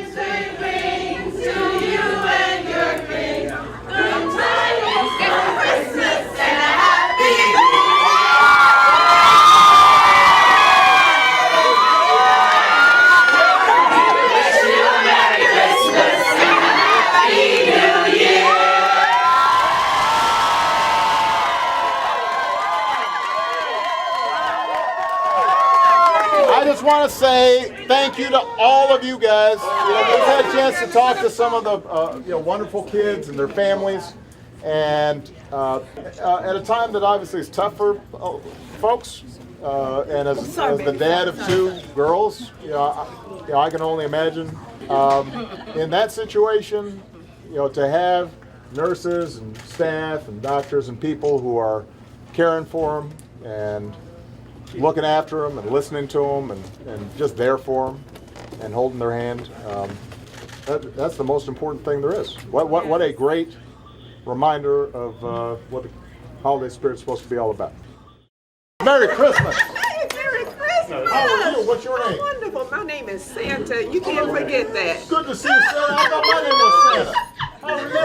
tidings we bring to you and your king. Good tidings for Christmas and a happy New Year. Wish you a Merry Christmas and a Happy New Year. I just want to say thank you to all of you guys. We've had a chance to talk to some of the wonderful kids and their families, and at a time that obviously is tough for folks. And as the dad of two girls, I can only imagine in that situation, to have nurses and staff and doctors and people who are caring for them and looking after them and listening to them and just there for them and holding their hand. That's the most important thing there is. What a great reminder of what the holiday spirit's supposed to be all about. Merry Christmas! Hey, Merry Christmas! How are you? What's your name? Wonderful. My name is Santa. You can't forget that. Good to see you, Santa. I thought my name was Santa. How are you?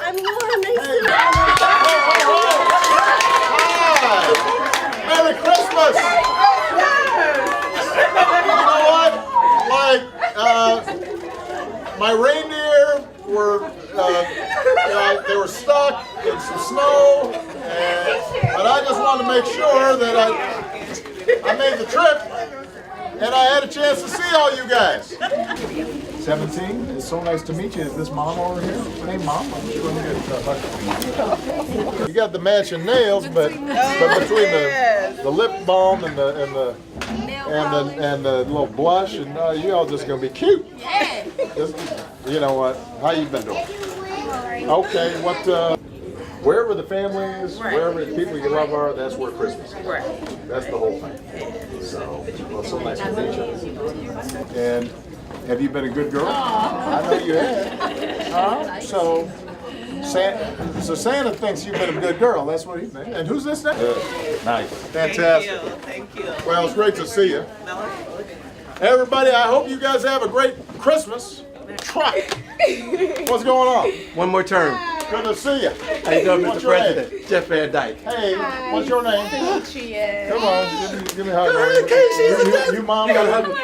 I'm Lauren. Hey, hi! Merry Christmas! You know what? Like, my reindeer were, they were stuck in some snow, but I just wanted to make sure that I made the trip, and I had a chance to see all you guys. 17, it's so nice to meet you. Is this Mom over here? Hey, Mom. You got the matching nails, but between the lip balm and the little blush, and you all just gonna be cute. Just, you know what? How you been doing? Okay. What? Wherever the family is, wherever the people you love are, that's where Christmas is. Right. That's the whole thing. So, well, so nice to meet you. And have you been a good girl? I know you have. So Santa thinks you've been a good girl. That's what he thinks. And who's this now? Nice. Fantastic. Thank you. Well, it's great to see you. Everybody, I hope you guys have a great Christmas. Try. What's going on? One more term. Good to see you. How you doing, What's Mr. your name? President? Jeff Van Dyke. Hey, what's your name? She is. Come on, give me a hug. You mom? You gotta hug me.